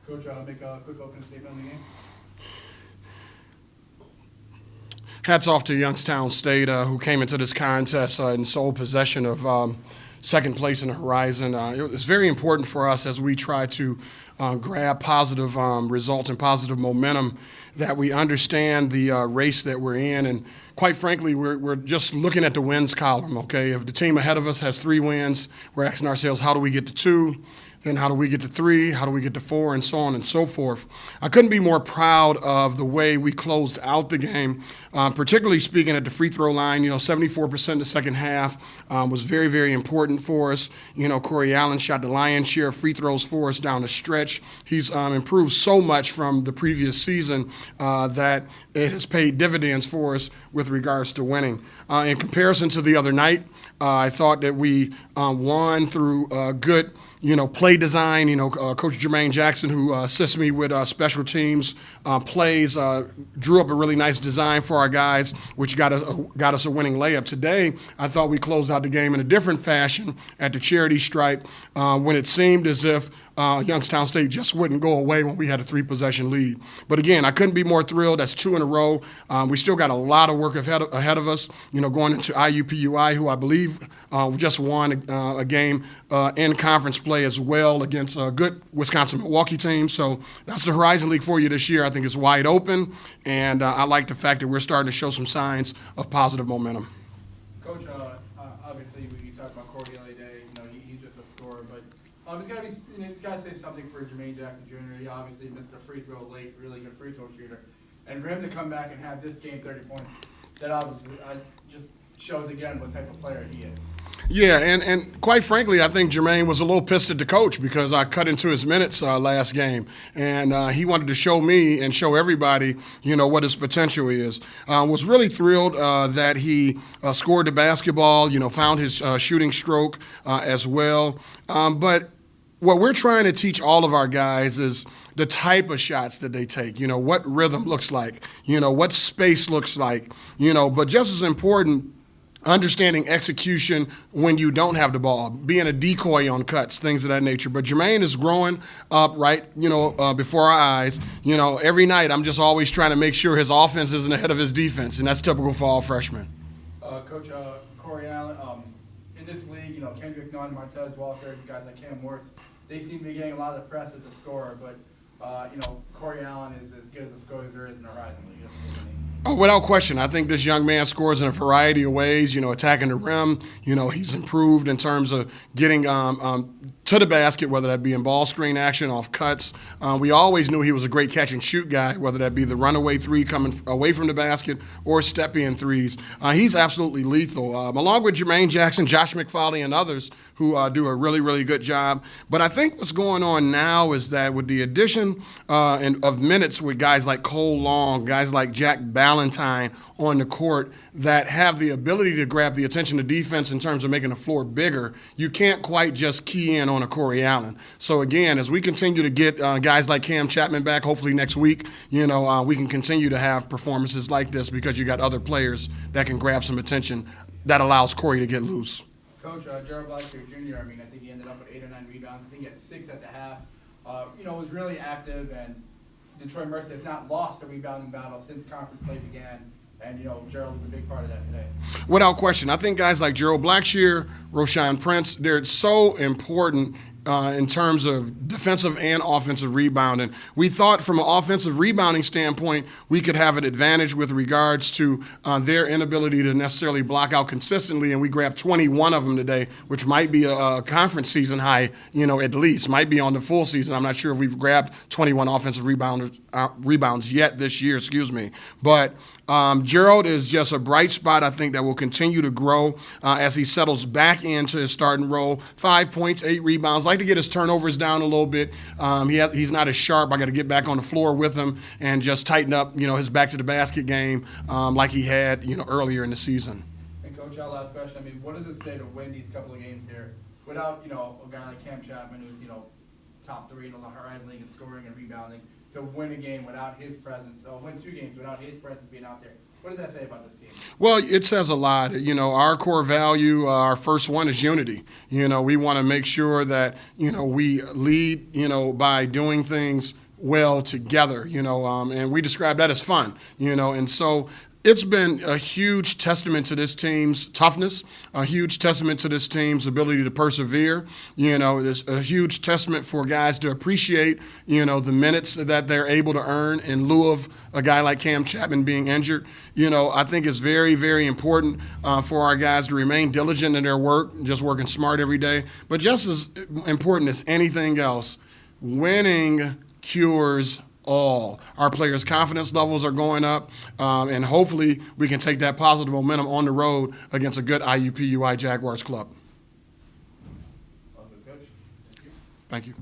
Coach, make a quick opening statement on the game. Hats off to Youngstown State, who came into this contest in sole possession of second place in the Horizon. It's very important for us as we try to grab positive results and positive momentum that we understand the race that we're in. And quite frankly, we're just looking at the wins column, okay? If the team ahead of us has 3 wins, we're asking ourselves, how do we get to 2? Then how do we get to 3? How do we get to 4? And so on and so forth. I couldn't be more proud of the way we closed out the game, particularly speaking at the free throw line. 74% in the second half was very, very important for us. Corey Allen shot the lion's share of free throws for us down the stretch. He's improved so much from the previous season that it has paid dividends for us with regards to winning. In comparison to the other night, I thought that we won through good play design. Coach Jermaine Jackson, who assists me with special teams plays, drew up a really nice design for our guys, which got us a winning layup. Today, I thought we closed out the game in a different fashion at the charity stripe when it seemed as if Youngstown State just wouldn't go away when we had a 3-possession lead. But again, I couldn't be more thrilled. That's 2 in a row. We still got a lot of work ahead of us, going into IUPUI, who I believe just won a game in conference play as well against a good Wisconsin-Milwaukee team. So that's the Horizon League for you this year. I think it's wide open, and I like the fact that we're starting to show some signs of positive momentum. Coach, obviously you talked about Corey the other day. He's just a scorer, but it's got to say something for Jermaine Jackson Jr. He obviously missed a free throw late, really good free throw shooter, and for him to come back and have this game 30 points, that obviously just shows again what type of player he is. Yeah, and quite frankly, I think Jermaine was a little pissed at the coach because I cut into his minutes last game, and he wanted to show me and show everybody, what his potential is. Was really thrilled that he scored the basketball, found his shooting stroke as well. But what we're trying to teach all of our guys is the type of shots that they take, what rhythm looks like, what space looks like, but just as important, understanding execution when you don't have the ball, being a decoy on cuts, things of that nature. But Jermaine is growing up right, before our eyes. Every night I'm just always trying to make sure his offense isn't ahead of his defense, and that's typical for all freshmen. Coach, Corey Allen, in this league, Kendrick Nunn, Martez Walker, guys like Cam Works, they seem to be getting a lot of the press as a scorer, but Corey Allen is as good as a scorer as there is in the Horizon League. Oh, without question. I think this young man scores in a variety of ways, attacking the rim. He's improved in terms of getting to the basket, whether that be in ball screen action, off cuts. We always knew he was a great catch and shoot guy, whether that be the runaway 3 coming away from the basket or step-in 3s. He's absolutely lethal, along with Jermaine Jackson, Josh McFarley, and others who do a really, really good job. But I think what's going on now is that with the addition of minutes with guys like Cole Long, guys like Jack Ballantyne on the court that have the ability to grab the attention of defense in terms of making the floor bigger, you can't quite just key in on a Corey Allen. So again, as we continue to get guys like Cam Chapman back, hopefully next week, we can continue to have performances like this because you got other players that can grab some attention that allows Corey to get loose. Coach, Gerald Blackshear Jr., I think he ended up with 8 or 9 rebounds. I think he had 6 at the half. Was really active, and Detroit Mercy has not lost a rebounding battle since conference play began. And, Gerald was a big part of that today. Without question. I think guys like Gerald Blackshear, Roshan Prince, they're so important in terms of defensive and offensive rebounding. We thought from an offensive rebounding standpoint, we could have an advantage with regards to their inability to necessarily block out consistently, and we grabbed 21 of them today, which might be a conference season high, at least. Might be on the full season. I'm not sure if we've grabbed 21 offensive rebounds yet this year, But Gerald is just a bright spot, I think, that will continue to grow as he settles back into his starting role. 5 points, 8 rebounds. Like to get his turnovers down a little bit. He's not as sharp. I got to get back on the floor with him and just tighten up, his back to the basket game like he had, earlier in the season. And Coach, our last question. What does it say to win these couple of games here without, a guy like Cam Chapman, who's, top 3 in the Horizon League in scoring and rebounding, to win a game without his presence, or win 2 games without his presence being out there? What does that say about this team? Well, it says a lot. You know, our core value, our first one is unity. You know, we want to make sure that, you know, we lead, you know, by doing things well together, you know, and we describe that as fun, you know, and so it's been a huge testament to this team's toughness, a huge testament to this team's ability to persevere. You know, it's a huge testament for guys to appreciate, you know, the minutes that they're able to earn in lieu of a guy like Cam Chapman being injured. You know, I think it's very, very important for our guys to remain diligent in their work, just working smart every day. But just as important as anything else, winning cures all. Our players' confidence levels are going up, and hopefully we can take that positive momentum on the road against a good IUPUI Jaguars club. Well, good coach. Thank you. Thank you.